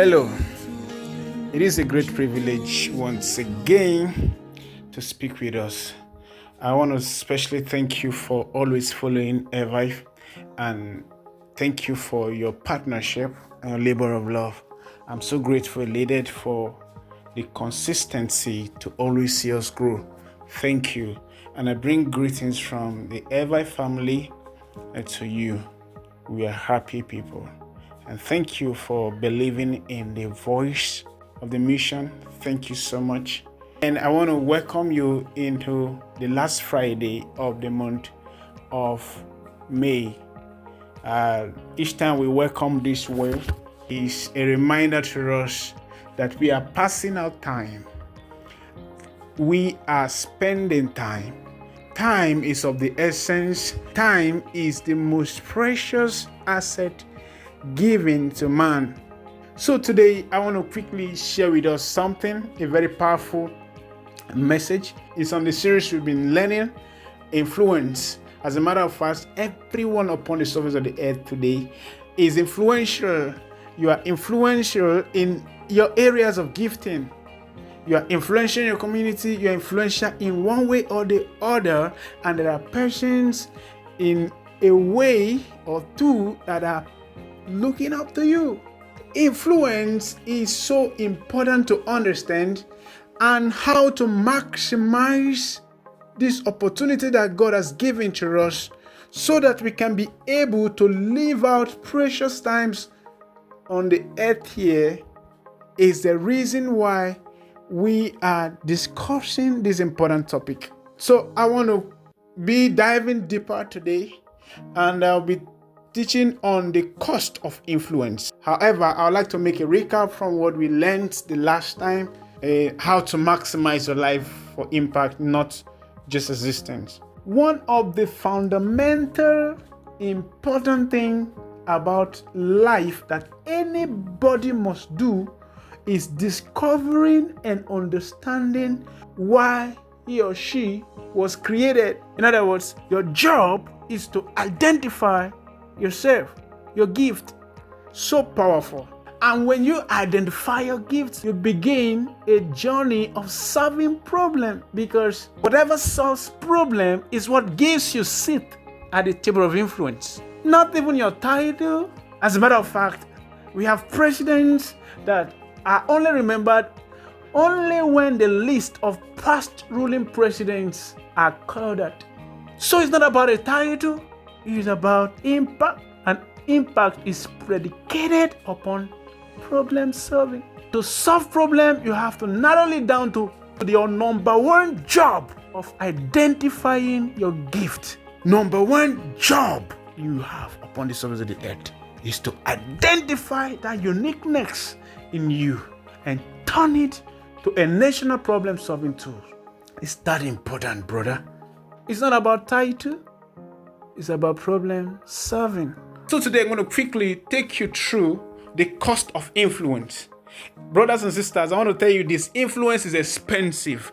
Hello, it is a great privilege once again to speak with us. I want to especially thank you for always following ElviFamily and thank you for your partnership and your labor of love. I'm so grateful, elated for the consistency to always see us grow. Thank you. And I bring greetings from the ElviFamily to you. We are happy people. And thank you for believing in the voice of the mission. Thank you so much. And I want to welcome you into the last Friday of the month of May. Each time we welcome this way is a reminder to us that we are passing out time. We are spending time. Time is of the essence. Time is the most precious asset given to man. So today I want to quickly share with us something, a very powerful message. It's on the series we've been learning, influence. As a matter of fact, everyone upon the surface of the earth today is influential. You are influential in your areas of gifting. You are influential in your community. You are influential in one way or the other. And there are persons in a way or two that are looking up to you. Influence is so important to understand and how to maximize this opportunity that God has given to us so that we can be able to live out precious times on the earth here is the reason why we are discussing this important topic. So I want to be diving deeper today, and I'll be teaching on the cost of influence. However, I would like to make a recap from what we learned the last time, how to maximize your life for impact, not just existence. One of the fundamental important thing about life that anybody must do is discovering and understanding why he or she was created. In other words, your job is to identify yourself, your gift. So powerful. And when you identify your gifts, you begin a journey of solving problem, because whatever solves problem is what gives you seat at the table of influence. Not even your title. As a matter of fact, we have presidents that are only remembered only when the list of past ruling presidents are called out. So it's not about a title. It is about impact, and impact is predicated upon problem solving. To solve problem, you have to narrow it down to your number one job of identifying your gift. Number one job you have upon the surface of the earth is to identify that uniqueness in you and turn it to a national problem solving tool. It's that important, brother. It's not about title. It's about problem solving. So today I'm going to quickly take you through the cost of influence. Brothers and sisters, I want to tell you this: influence is expensive.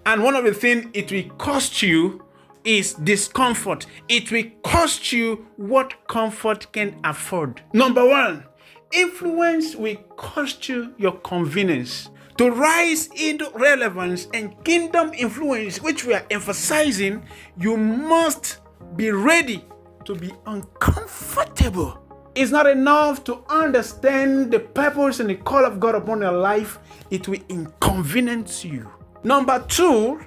And one of the things it will cost you is discomfort. It will cost you what comfort can afford. Number one, influence will cost you your convenience. To rise into relevance and kingdom influence, which we are emphasizing, you must be ready to be uncomfortable. It's not enough to understand the purpose and the call of God upon your life. It will inconvenience you. Number two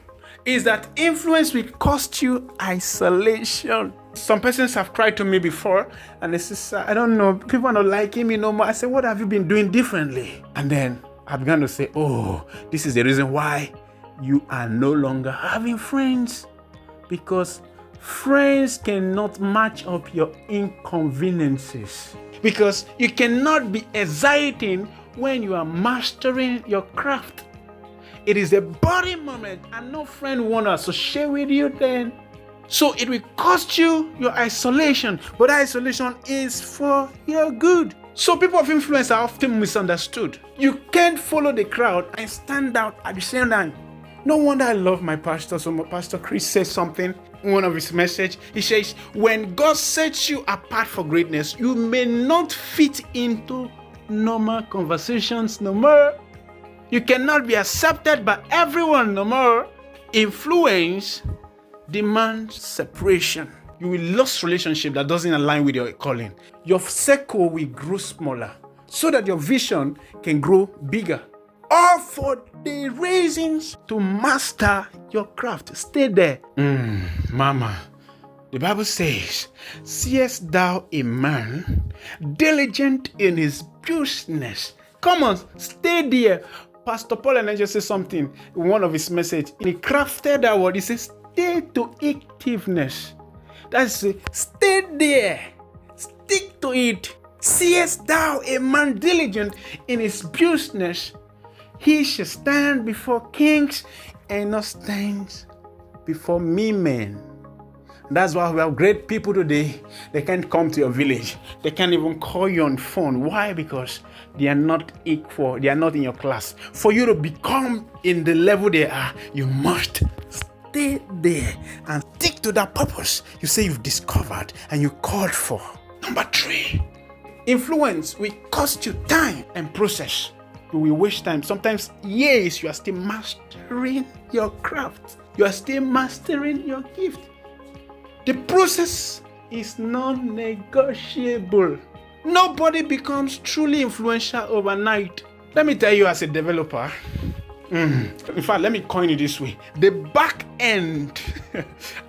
is that influence will cost you isolation. Some persons have cried to me before and they say, I don't know, people are not liking me no more. I said, what have you been doing differently? And then I began to say, oh, this is the reason why you are no longer having friends. Because friends cannot match up your inconveniences. Because you cannot be exciting when you are mastering your craft. It is a body moment and no friend want to associate with you then. So it will cost you your isolation, but isolation is for your good. So people of influence are often misunderstood. You can't follow the crowd and stand out at the same time. No wonder I love my pastor. So my Pastor Chris says something in one of his messages. He says, when God sets you apart for greatness, you may not fit into normal conversations no more. You cannot be accepted by everyone no more. Influence demands separation. You will lose relationship that doesn't align with your calling. Your circle will grow smaller so that your vision can grow bigger. All for the reasons to master your craft. Stay there. Mama, the Bible says, seest thou a man diligent in his business? Come on, stay there. Pastor Paul and I just said something in one of his messages. He crafted that word. He says, stay to activeness. That's it. Stay there. Stick to it. Seest thou a man diligent in his business? He shall stand before kings and not stand before me men. That's why we have great people today. They can't come to your village. They can't even call you on phone. Why? Because they are not equal. They are not in your class. For you to become in the level they are, you must stay there and stick to that purpose you say you've discovered and you called for. Number 3, influence will cost you time and process. You will waste time. Sometimes years you are still mastering your craft. You are still mastering your gift. The process is non-negotiable. Nobody becomes truly influential overnight. Let me tell you as a developer, in fact, let me coin it this way. The back end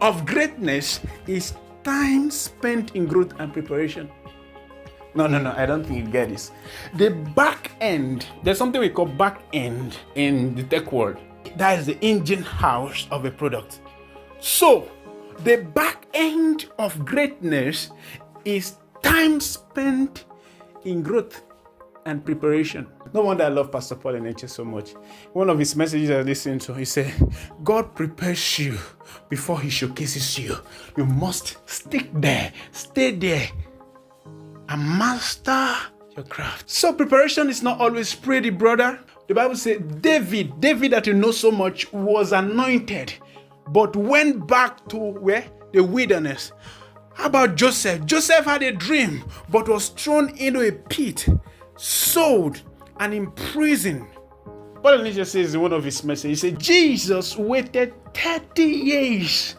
of greatness is time spent in growth and preparation. No, I don't think you get this. The back end, there's something we call back end in the tech world. That is the engine house of a product. So, the back end of greatness is time spent in growth and preparation. No wonder I love Pastor Paul and Nature so much. One of his messages I listened to, he said, God prepares you before he showcases you. You must stick there, stay there, and master your craft. So preparation is not always pretty, brother. The Bible says David that you know so much, was anointed, but went back to where? The wilderness. How about Joseph? Joseph had a dream, but was thrown into a pit, sold, and imprisoned. Paul Elijah says in one of his messages, he said, Jesus waited 30 years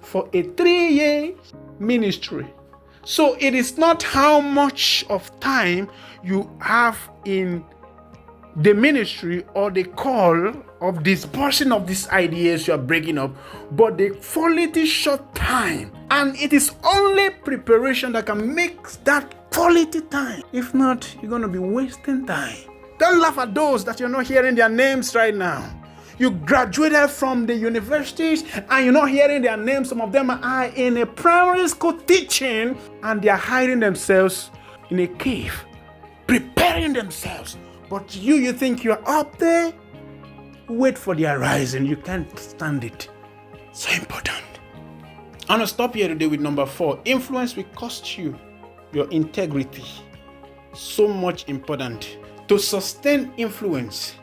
for a 3-year ministry. So it is not how much of time you have in the ministry or the call of this portion of these ideas you are breaking up, but the quality short time. And it is only preparation that can make that quality time. If not, you're going to be wasting time. Don't laugh at those that you're not hearing their names right now. You graduated from the universities and you're not hearing their names. Some of them are in a primary school teaching and they are hiding themselves in a cave, preparing themselves. But you think you're up there? Wait for the horizon. You can't stand it. So important. I'm going to stop here today with number 4. Influence will cost you your integrity. So much important. To sustain influence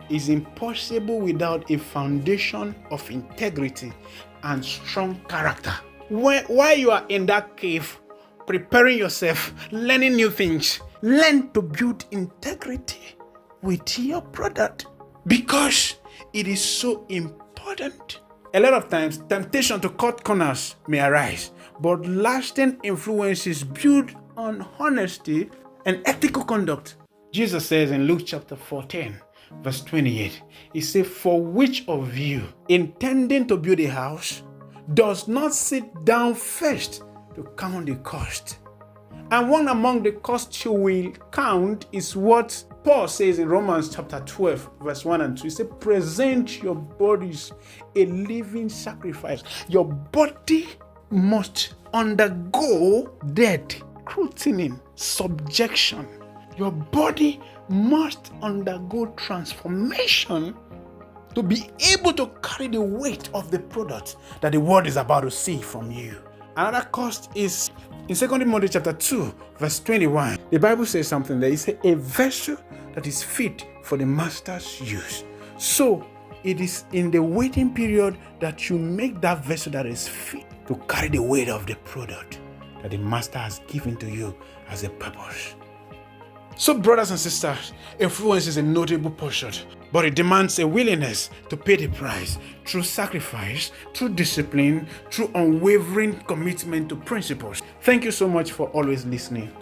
is impossible without a foundation of integrity and strong character. While you are in that cave, preparing yourself, learning new things, learn to build integrity with your product because it is so important. A lot of times, temptation to cut corners may arise, but lasting influence is built on honesty and ethical conduct. Jesus says in Luke chapter 14, verse 28, he said, for which of you, intending to build a house, does not sit down first to count the cost? And one among the costs you will count is what Paul says in Romans chapter 12, verse 1 and 2. He said, present your bodies a living sacrifice. Your body must undergo death, scrutiny, subjection. Your body must undergo transformation to be able to carry the weight of the product that the world is about to see from you. Another cost is in 2 Timothy chapter 2, verse 21. The Bible says something there. It says, a vessel that is fit for the master's use. So it is in the waiting period that you make that vessel that is fit to carry the weight of the product that the master has given to you as a purpose. So, brothers and sisters, influence is a notable portion, but it demands a willingness to pay the price through sacrifice, through discipline, through unwavering commitment to principles. Thank you so much for always listening.